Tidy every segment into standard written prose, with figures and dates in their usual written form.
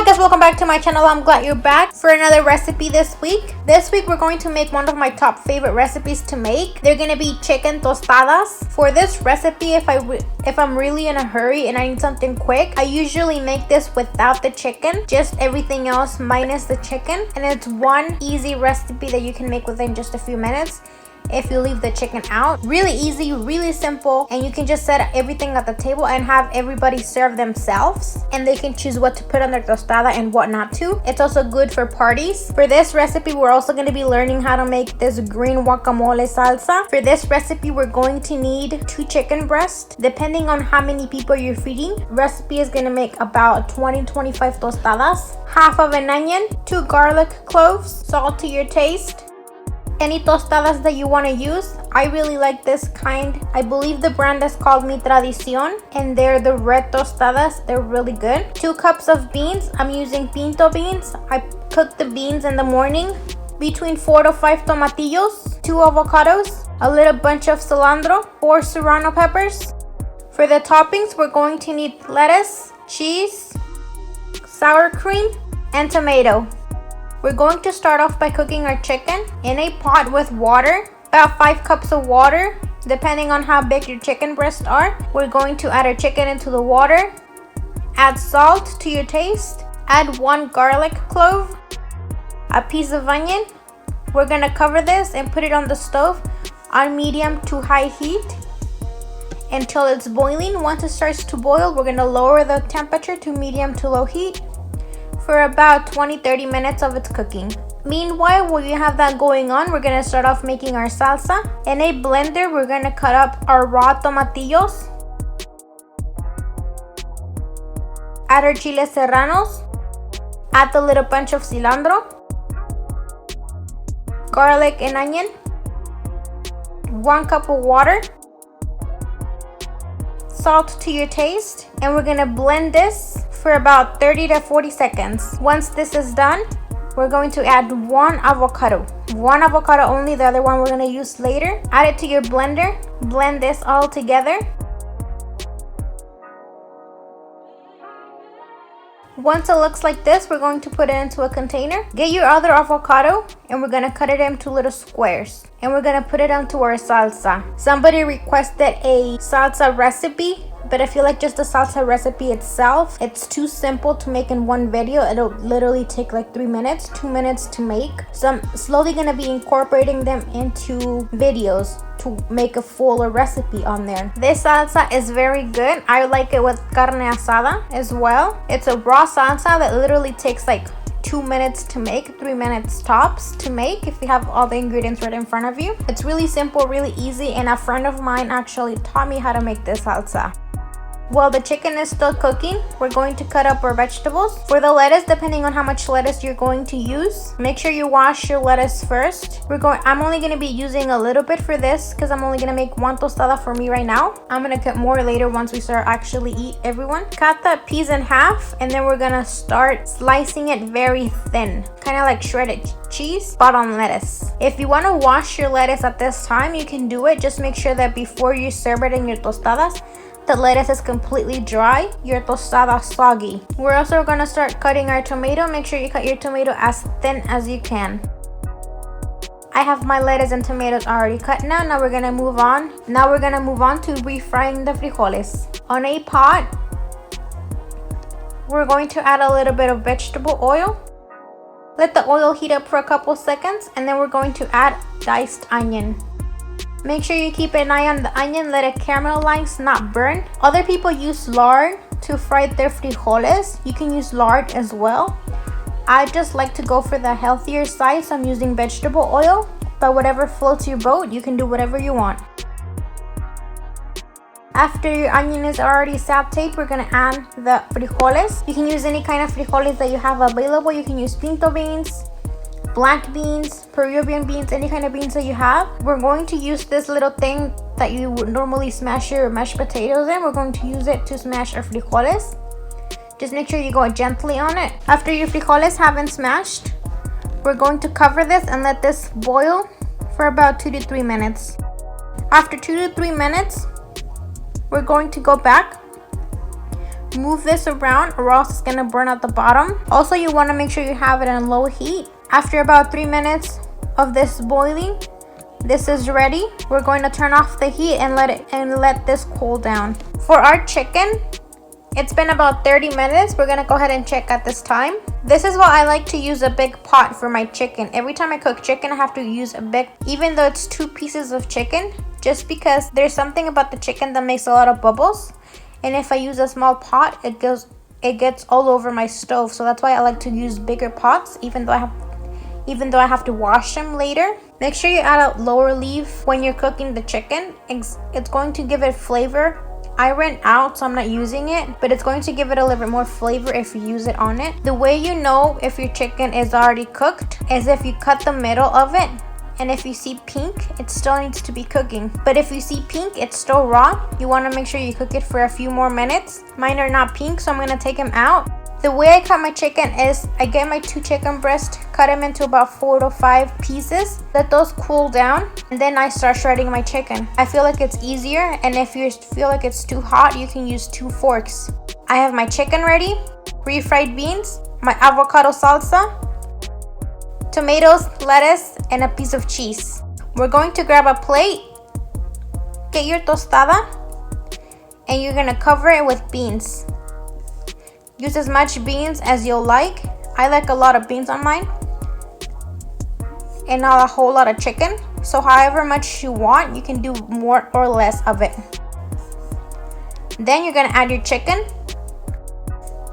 Hi guys, welcome back to my channel. I'm glad you're back for another recipe this week. This week we're going to make one of my top favorite recipes to make. They're gonna be chicken tostadas. For this recipe, if I'm really in a hurry and I need something quick, I usually make this without the chicken, just everything else minus the chicken. And it's one easy recipe that you can make within just a few minutes if you leave the chicken out. Really easy, really simple, and you can just set everything at the table and have everybody serve themselves, and they can choose what to put on their tostada and what not to. It's also good for parties. For this recipe, we're also going to be learning how to make this green guacamole salsa. For this recipe, we're going to need 2 chicken breasts. Depending on how many people you're feeding, recipe is going to make about 20-25 tostadas. Half of an onion, 2 garlic cloves, salt to your taste, any tostadas that you want to use. I really like this kind. I believe the brand is called Mi Tradicion, and they're the red tostadas. They're really good. 2 cups of beans. I'm using pinto beans. I cooked the beans in the morning. Between 4 to 5 tomatillos, 2 avocados, a little bunch of cilantro, 4 serrano peppers. For the toppings, we're going to need lettuce, cheese, sour cream, and tomato. We're going to start off by cooking our chicken in a pot with water, about 5 cups of water, depending on how big your chicken breasts are. We're going to add our chicken into the water, add salt to your taste, add 1 garlic clove, a piece of onion. We're gonna cover this and put it on the stove on medium to high heat until it's boiling. Once it starts to boil, we're gonna lower the temperature to medium to low heat for about 20-30 minutes of its cooking. Meanwhile, while you have that going on, we're gonna start off making our salsa. In a blender, we're gonna cut up our raw tomatillos, add our chiles serranos, add the little bunch of cilantro, garlic and onion, 1 cup of water, salt to your taste, and we're gonna blend this for about 30 to 40 seconds. Once this is done, we're going to add 1 avocado. 1 avocado only, the other one we're gonna use later. Add it to your blender, blend this all together. Once it looks like this, we're going to put it into a container. Get your other avocado and we're gonna cut it into little squares. And we're gonna put it onto our salsa. Somebody requested a salsa recipe, but I feel like just the salsa recipe itself, it's too simple to make in one video. It'll literally take like 3 minutes, 2 minutes to make. So I'm slowly gonna be incorporating them into videos to make a fuller recipe on there. This salsa is very good. I like it with carne asada as well. It's a raw salsa that literally takes like 2 minutes to make, 3 minutes tops to make if you have all the ingredients right in front of you. It's really simple, really easy, and a friend of mine actually taught me how to make this salsa. While the chicken is still cooking, we're going to cut up our vegetables. For the lettuce, depending on how much lettuce you're going to use, make sure you wash your lettuce first. I'm only going to be using a little bit for this because I'm only going to make 1 tostada for me right now. I'm going to cut more later once we start actually eat everyone. Cut the peas in half, and then we're going to start slicing it very thin, kind of like shredded cheese, but on lettuce. If you want to wash your lettuce at this time, you can do it. Just make sure that before you serve it in your tostadas, the lettuce is completely dry, your tostada soggy. We're also gonna start cutting our tomato. Make sure you cut your tomato as thin as you can. I have my lettuce and tomatoes already cut now. Now we're gonna move on. To refrying the frijoles. On a pot, we're going to add a little bit of vegetable oil. Let the oil heat up for a couple seconds, and then we're going to add diced onion. Make sure you keep an eye on the onion, let it caramelize, not burn. Other people use lard to fry their frijoles. You can use lard as well. I just like to go for the healthier side, so I'm using vegetable oil. But whatever floats your boat, you can do whatever you want. After your onion is already sauteed, we're gonna add the frijoles. You can use any kind of frijoles that you have available. You can use pinto beans, black beans, Peruvian beans, any kind of beans that you have. We're going to use this little thing that you would normally smash your mashed potatoes in. We're going to use it to smash our frijoles. Just make sure you go gently on it. After your frijoles have been smashed, we're going to cover this and let this boil for about 2 to 3 minutes. After 2 to 3 minutes, we're going to go back. move this around or else it's gonna burn at the bottom. Also, you want to make sure you have it on low heat. After about 3 minutes of this boiling, this is ready. We're going to turn off the heat and let this cool down. For our chicken, it's been about 30 minutes. We're gonna go ahead and check at this time. This is why I like to use a big pot for my chicken. Every time I cook chicken, I have to use a big, even though it's 2 pieces of chicken, just because there's something about the chicken that makes a lot of bubbles. And if I use a small pot, it gets all over my stove. So that's why I like to use bigger pots, even though I have to wash them later. Make sure you add a lower leaf when you're cooking the chicken. It's going to give it flavor. I ran out, so I'm not using it, but it's going to give it a little bit more flavor if you use it on it. The way you know if your chicken is already cooked is if you cut the middle of it, and if you see pink, it still needs to be cooking. But if you see pink, it's still raw. You want to make sure you cook it for a few more minutes. Mine are not pink, so I'm going to take them out. The way I cut my chicken is I get my 2 chicken breasts, cut them into about 4 to 5 pieces, let those cool down, and then I start shredding my chicken. I feel like it's easier, and if you feel like it's too hot, you can use 2 forks. I have my chicken ready, refried beans, my avocado salsa, tomatoes, lettuce, and a piece of cheese. We're going to grab a plate, get your tostada, and you're gonna cover it with beans. Use as much beans as you'll like. I like a lot of beans on mine and not a whole lot of chicken. So however much you want, you can do more or less of it. Then you're gonna add your chicken,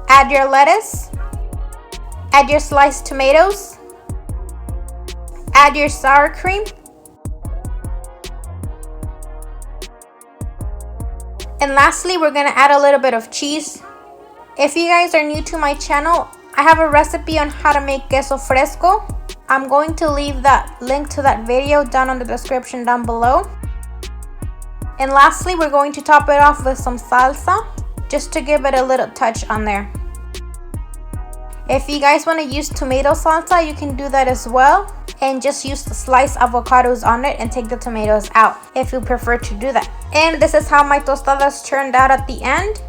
add your lettuce, add your sliced tomatoes, add your sour cream, and lastly, we're gonna add a little bit of cheese. If you guys are new to my channel, I have a recipe on how to make queso fresco. I'm going to leave that link to that video down in the description down below. And lastly, we're going to top it off with some salsa, just to give it a little touch on there. If you guys want to use tomato salsa, you can do that as well. And just use the sliced avocados on it and take the tomatoes out if you prefer to do that. And this is how my tostadas turned out at the end.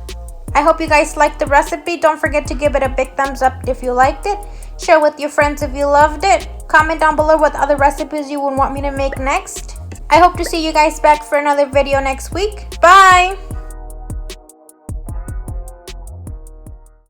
I hope you guys liked the recipe. Don't forget to give it a big thumbs up if you liked it. Share with your friends if you loved it. Comment down below what other recipes you would want me to make next. I hope to see you guys back for another video next week. Bye!